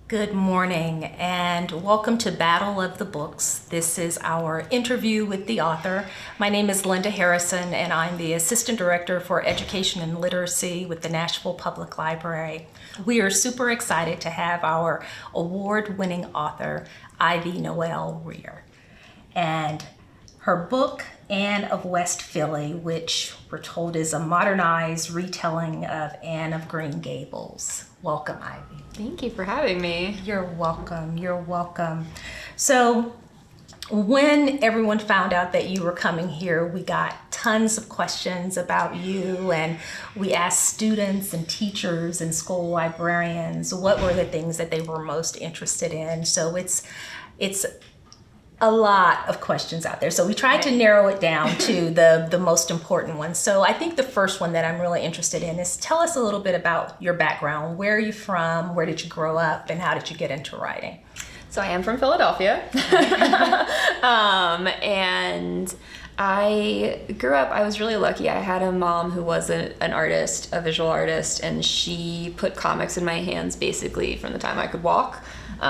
Good morning and welcome to Battle of the Books. This is our interview with the author. My name is Linda Harrison and I'm the Assistant Director for Education and Literacy with the Nashville Public Library. We are super excited to have our award-winning author, Ivy Noelle Weir. And her book, Anne of West Philly, which we're told is a modernized retelling of Anne of Green Gables. Welcome, Ivy. Thank you for having me. You're welcome. You're welcome. So when everyone found out that you were coming here, we got tons of questions about you, and we asked students and teachers and school librarians what were the things that they were most interested in. So it's a lot of questions out there. So we tried to narrow it down to the most important ones. So I think the first one that I'm really interested in is tell us a little bit about your background. Where are you from? Where did you grow up? And how did you get into writing? So I am from Philadelphia. And I grew up, I was really lucky. I had a mom who was an artist, a visual artist, and she put comics in my hands basically from the time I could walk.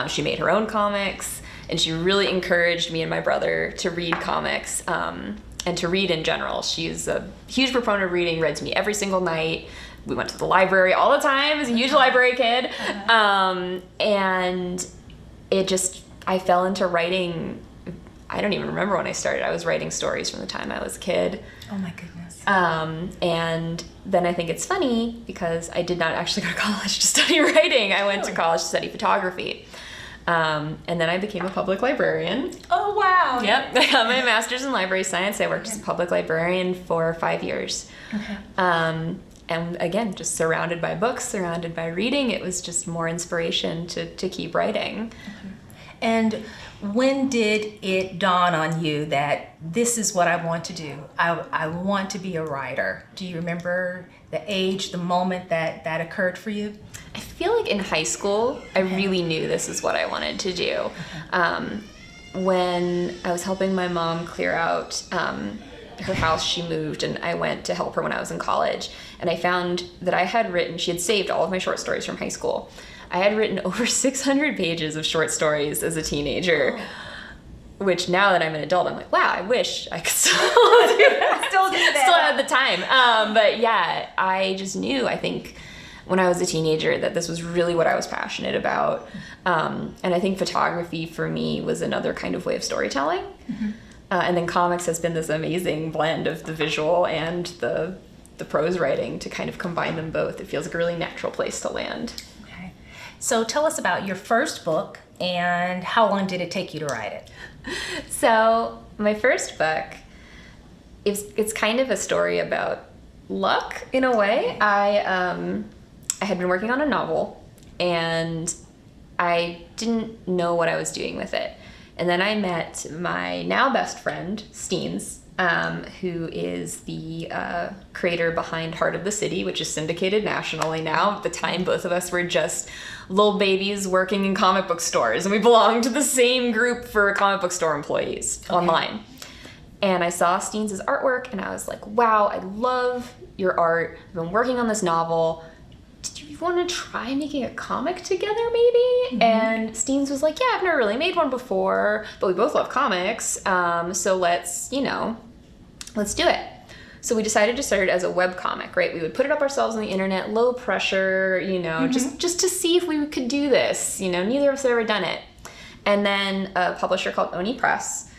She made her own comics. And she really encouraged me and my brother to read comics and to read in general. She's a huge proponent of reading, read to me every single night. We went to the library all the time as a huge library kid. And I fell into writing. I don't even remember when I started. I was writing stories from the time I was a kid. Oh my goodness. And then I think it's funny because I did not actually go to college to study writing. I went to college to study photography. And then I became a public librarian. Oh, wow. Yep. I got my master's in library science. I worked as a public librarian for 5 years. Okay. And again, just surrounded by books, surrounded by reading. It was just more inspiration to keep writing. And when did it dawn on you that this is what I want to do? I want to be a writer. Do you remember the age, the moment that occurred for you? I feel like in high school, I really knew this is what I wanted to do. When I was helping my mom clear out her house, she moved, and I went to help her when I was in college. And I found that she had saved all of my short stories from high school. I had written over 600 pages of short stories as a teenager, which now that I'm an adult, I'm like, wow, I wish I could still do that. Still had the time. But yeah, I just knew, I think, when I was a teenager that this was really what I was passionate about. And I think photography for me was another kind of way of storytelling. Mm-hmm. And then comics has been this amazing blend of the visual and the prose writing to kind of combine them both. It feels like a really natural place to land. Okay. So tell us about your first book and how long did it take you to write it? So my first book, it's kind of a story about luck in a way. I had been working on a novel and I didn't know what I was doing with it. And then I met my now best friend, Steens, who is the creator behind Heart of the City, which is syndicated nationally now. At the time, both of us were just little babies working in comic book stores, and we belonged to the same group for comic book store employees online. And I saw Steens' artwork, and I was like, wow, I love your art. I've been working on this novel. Did you want to try making a comic together, maybe? Mm-hmm. And Steens was like, yeah, I've never really made one before, but we both love comics, so let's do it. So we decided to start it as a web comic, right? We would put it up ourselves on the internet, low pressure, just to see if we could do this. Neither of us had ever done it. And then a publisher called Oni Press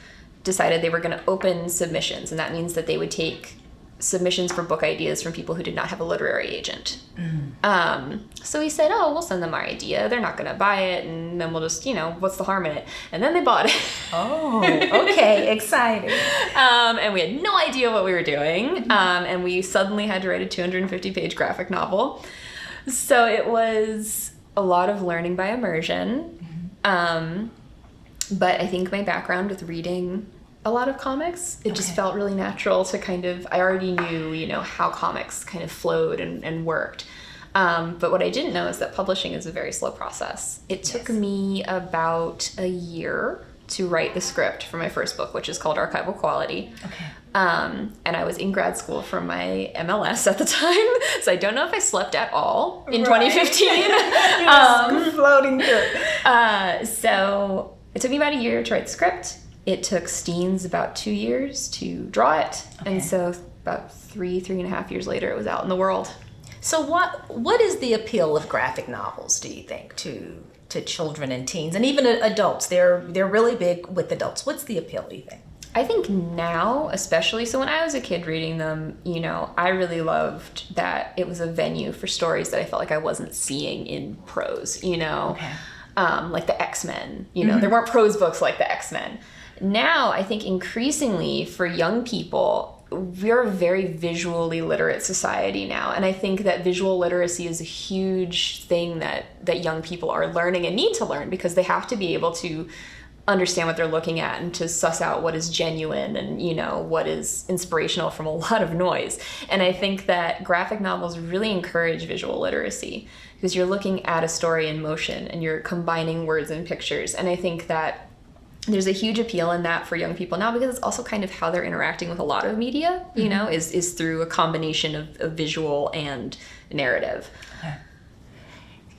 decided they were going to open submissions, and that means that they would take submissions for book ideas from people who did not have a literary agent. So we said, we'll send them our idea. They're not going to buy it, and then we'll just, what's the harm in it? And then they bought it. Oh, okay, exciting. And we had no idea what we were doing, and we suddenly had to write a 250-page graphic novel. So it was a lot of learning by immersion, but I think my background with reading a lot of comics, it just felt really natural to I already knew, how comics kind of flowed and worked. But what I didn't know is that publishing is a very slow process. It took me about a year to write the script for my first book, which is called Archival Quality. Okay. And I was in grad school for my MLS at the time, so I don't know if I slept at all in 2015. Floating through. So it took me about a year to write the script. It took Steens about 2 years to draw it, and so about 3.5 years later, it was out in the world. So what is the appeal of graphic novels, do you think, to children and teens and even adults? They're really big with adults. What's the appeal, do you think? I think now, especially, so when I was a kid reading them, you know, I really loved that it was a venue for stories that I felt like I wasn't seeing in prose, you know, like the X-Men, you know, there weren't prose books like the X-Men. Now, I think increasingly for young people, we're a very visually literate society now. And I think that visual literacy is a huge thing that young people are learning and need to learn, because they have to be able to understand what they're looking at and to suss out what is genuine and, you know, what is inspirational from a lot of noise. And I think that graphic novels really encourage visual literacy, because you're looking at a story in motion and you're combining words and pictures. And I think that there's a huge appeal in that for young people now, because it's also kind of how they're interacting with a lot of media, you know, is through a combination of visual and narrative. Okay.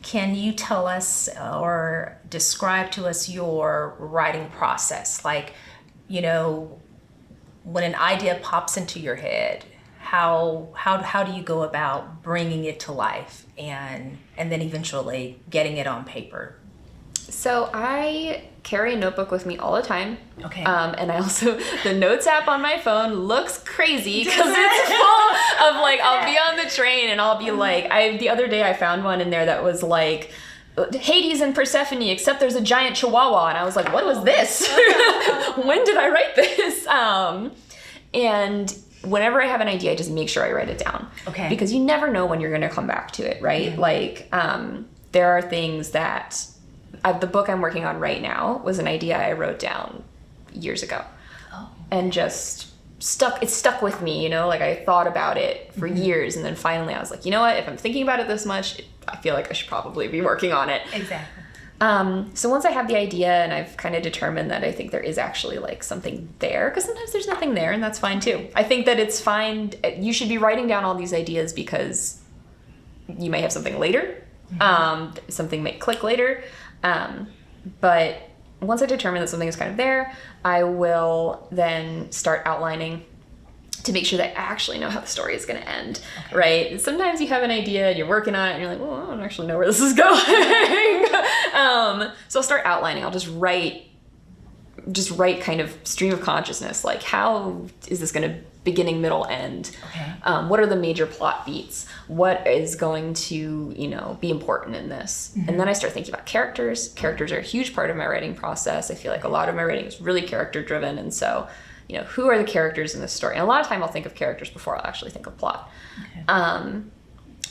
Can you tell us or describe to us your writing process? Like, you know, when an idea pops into your head, how do you go about bringing it to life and then eventually getting it on paper? So I carry a notebook with me all the time. Okay. And I also, the notes app on my phone looks crazy because it's full of like, I'll be on the train and I'll be like, the other day I found one in there that was like, Hades and Persephone, except there's a giant chihuahua. And I was like, what was this? When did I write this? And whenever I have an idea, I just make sure I write it down. Okay. Because you never know when you're going to come back to it, right? Yeah. Like, there are things that, the book I'm working on right now was an idea I wrote down years ago. Oh. And just it stuck with me, you know, like I thought about it for years. And then finally I was like, you know what, if I'm thinking about it this much, I feel like I should probably be working on it. Exactly. So once I have the idea and I've kind of determined that I think there is actually like something there, because sometimes there's nothing there and that's fine too. I think that it's fine. You should be writing down all these ideas because you may have something later. Something may click later. But once I determine that something is kind of there, I will then start outlining to make sure that I actually know how the story is going to end, right? Sometimes you have an idea and you're working on it and you're like, well, I don't actually know where this is going. So I'll start outlining. I'll just write kind of stream of consciousness, like how is this going to beginning, middle, end? Okay. What are the major plot beats? What is going to, you know, be important in this? And then I start thinking about characters. Characters are a huge part of my writing process. I feel like a lot of my writing is really character driven. And so, you know, who are the characters in this story? And a lot of time I'll think of characters before I'll actually think of plot. Okay. And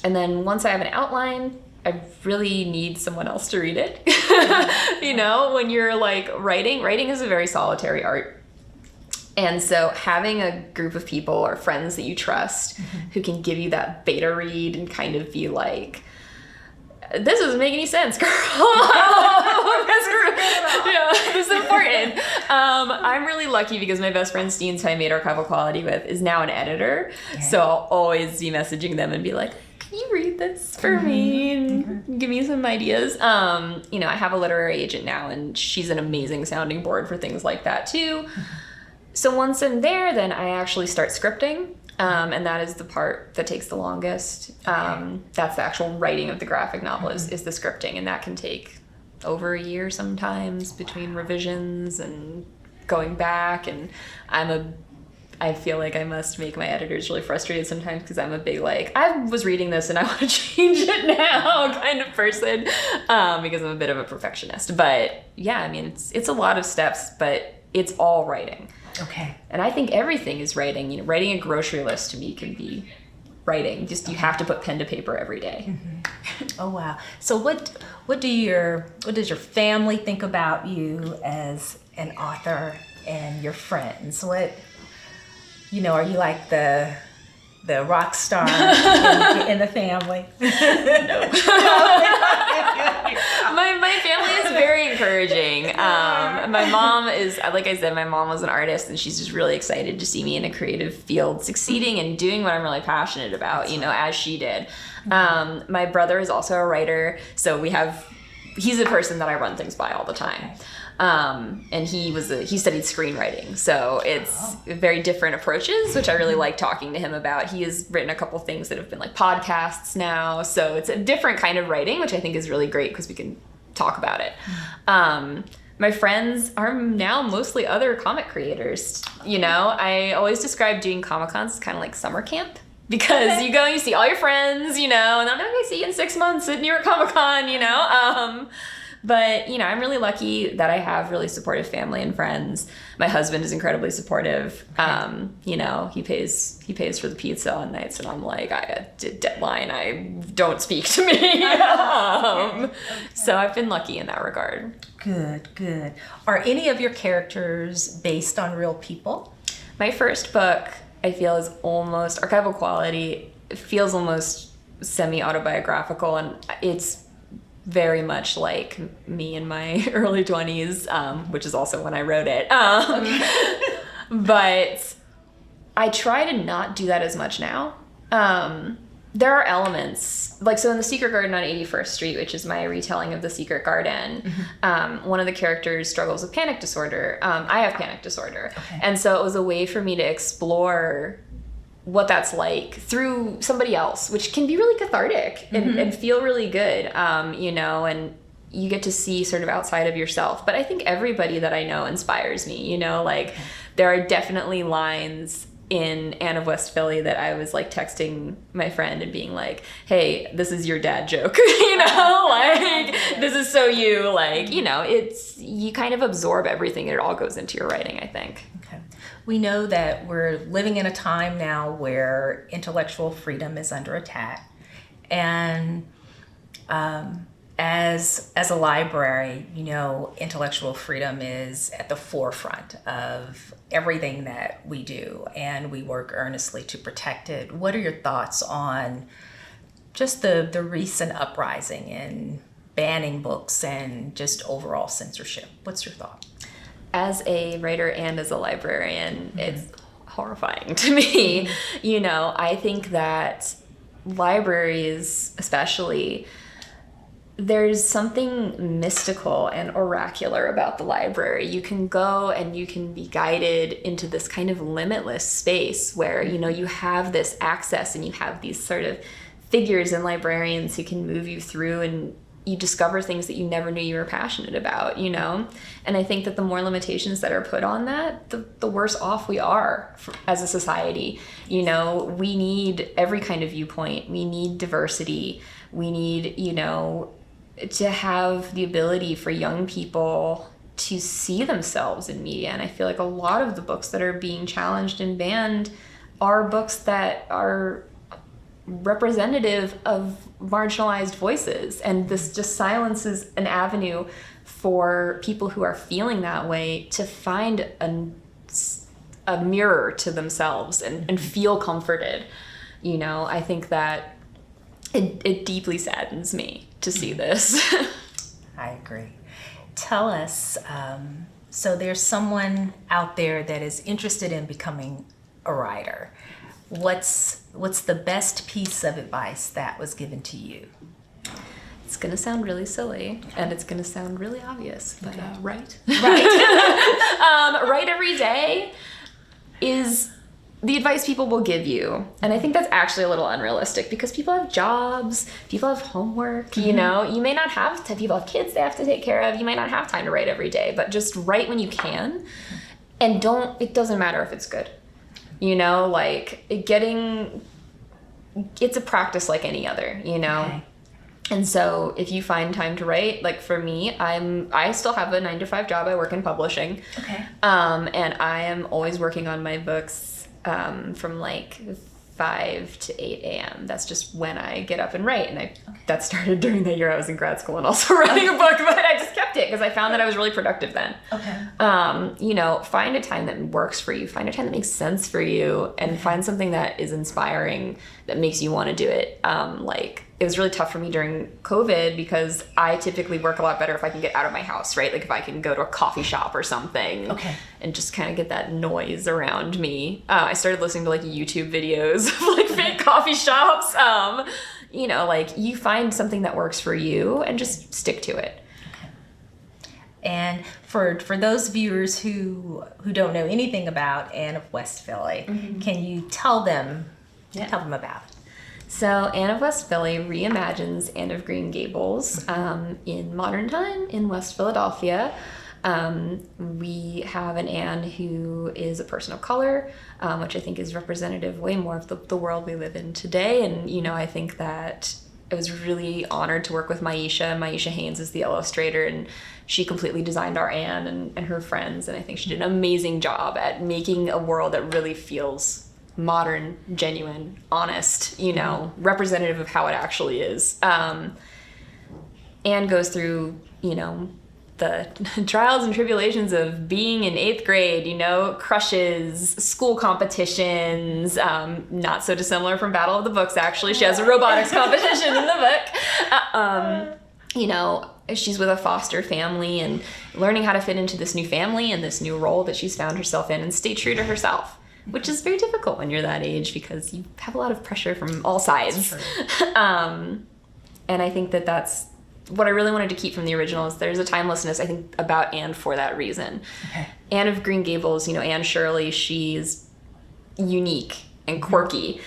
then once I have an outline, I really need someone else to read it. You know, when you're like writing is a very solitary art. And so having a group of people or friends that you trust who can give you that beta read and kind of be like, this doesn't make any sense, girl. This is important. I'm really lucky because my best friend Steens, who I made Archival Quality with, is now an editor. Okay. So I'll always be messaging them and be like, can you read this for me and give me some ideas? You know, I have a literary agent now and she's an amazing sounding board for things like that too. So once I'm there, then I actually start scripting, and that is the part that takes the longest. That's the actual writing of the graphic novel is the scripting, and that can take over a year sometimes between revisions and going back. And I feel like I must make my editors really frustrated sometimes because I'm a big like, I was reading this and I want to change it now kind of person, because I'm a bit of a perfectionist. But yeah, I mean, it's a lot of steps, but it's all writing. Okay. And I think everything is writing. You know, writing a grocery list to me can be writing. Just you have to put pen to paper every day. Oh wow. So what does your family think about you as an author and your friends? What, you know, are you like the rock star in the family? No. my family is very encouraging. My mom is, like I said, my mom was an artist, and she's just really excited to see me in a creative field succeeding and doing what I'm really passionate about, as she did. My brother is also a writer, so he's the person that I run things by all the time. And he studied screenwriting, so it's very different approaches, which I really like talking to him about. He has written a couple things that have been like podcasts now, so it's a different kind of writing, which I think is really great because we can talk about it. My friends are now mostly other comic creators. I always describe doing Comic-Cons as kind of like summer camp. Because you go and you see all your friends, and I'm not going to see you in 6 months at New York Comic Con, But, I'm really lucky that I have really supportive family and friends. My husband is incredibly supportive. He pays for the pizza on nights, and I'm like, I did deadline. Don't speak to me. So I've been lucky in that regard. Good. Are any of your characters based on real people? My first book, I feel, is almost Archival Quality. It feels almost semi-autobiographical, and it's very much like me in my early 20s, which is also when I wrote it. But I try to not do that as much now. There are elements, so in The Secret Garden on 81st Street, which is my retelling of The Secret Garden, one of the characters struggles with panic disorder. I have panic disorder. Okay. And so it was a way for me to explore what that's like through somebody else, which can be really cathartic and feel really good, and you get to see sort of outside of yourself. But I think everybody that I know inspires me, there are definitely lines in Anne of West Philly that I was texting my friend and being like, hey, this is your dad joke, this is so you, it's, you kind of absorb everything and it all goes into your writing, I think. Okay. We know that we're living in a time now where intellectual freedom is under attack. And as a library, intellectual freedom is at the forefront of everything that we do, and we work earnestly to protect it. What are your thoughts on just the recent uprising in banning books and just overall censorship? What's your thought? As a writer and as a librarian, it's horrifying to me. I think that libraries, especially, there's something mystical and oracular about the library. You can go and you can be guided into this kind of limitless space where, you have this access and you have these sort of figures and librarians who can move you through, and you discover things that you never knew you were passionate about, And I think that the more limitations that are put on that, the worse off we are as a society. We need every kind of viewpoint. We need diversity. We need, to have the ability for young people to see themselves in media. And I feel like a lot of the books that are being challenged and banned are books that are representative of marginalized voices. And this just silences an avenue for people who are feeling that way to find a mirror to themselves and feel comforted. I think that it deeply saddens me to see this. I agree. Tell us, so there's someone out there that is interested in becoming a writer. What's the best piece of advice that was given to you? It's going to sound really silly, and it's going to sound really obvious, but write. Write every day is the advice people will give you. And I think that's actually a little unrealistic because people have jobs, people have homework, you may not have time. People have kids they have to take care of. You might not have time to write every day, but just write when you can. And it doesn't matter if it's good. It's a practice like any other, Okay. And so if you find time to write, for me, I still have a 9-to-5 job. I work in publishing. Okay. And I am always working on my books from 5 to 8 a.m. That's just when I get up and write. And that started during the year I was in grad school and also writing a book, but I just kept it because I found that I was really productive then. Okay. You know, find a time that works for you, find a time that makes sense for you, and find something that is inspiring that makes you want to do it. Like, it was really tough for me during COVID because I typically work a lot better if I can get out of my house, right? Like if I can go to a coffee shop or something, okay, and just kind of get that noise around me. I started listening to like YouTube videos of like fake coffee shops. You know, like you find something that works for you and just stick to it. Okay. And for those viewers who don't know anything about Anne of West Philly, can you tell them about it? So Anne of West Philly reimagines Anne of Green Gables in modern time in West Philadelphia. We have an Anne who is a person of color, which I think is representative way more of the world we live in today. And, you know, I think that I was really honored to work with Maisha. Maisha Haynes is the illustrator, and she completely designed our Anne and her friends. And I think she did an amazing job at making a world that really feels modern, genuine, honest, you know, representative of how it actually is. Anne goes through, you know, the trials and tribulations of being in 8th grade, you know, crushes, school competitions, not so dissimilar from Battle of the Books, actually. She has a robotics competition in the book. You know, she's with a foster family and learning how to fit into this new family and this new role that she's found herself in and stay true to herself, which is very difficult when you're that age because you have a lot of pressure from all sides. And I think that that's what I really wanted to keep from the original is there's a timelessness, I think, about Anne for that reason. Okay. Anne of Green Gables, you know, Anne Shirley, she's unique and quirky,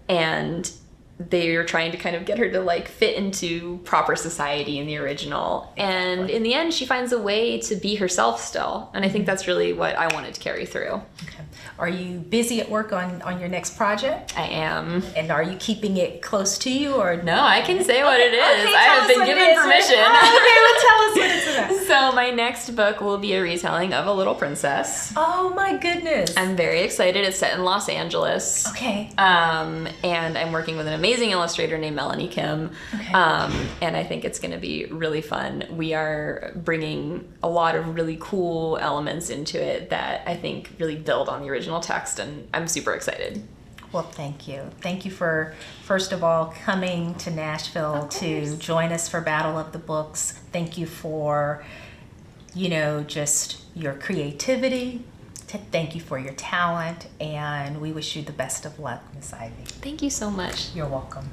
and they're trying to kind of get her to like fit into proper society in the original. And in the end, she finds a way to be herself still. And I think that's really what I wanted to carry through. Okay. Are you busy at work on your next project? I am. And are you keeping it close to you or no? I can say what it is. Okay, I have been given permission. Okay, well tell us what it's about. So my next book will be a retelling of A Little Princess. Oh my goodness. I'm very excited. It's set in Los Angeles. Okay. And I'm working with an amazing illustrator named Melanie Kim. Okay. And I think it's going to be really fun. We are bringing a lot of really cool elements into it that I think really build on the original text, and I'm super excited. Well, thank you. Thank you for, first of all, coming to Nashville to join us for Battle of the Books. Thank you for, you know, just your creativity. Thank you for your talent, and we wish you the best of luck, Miss Ivy. Thank you so much. You're welcome.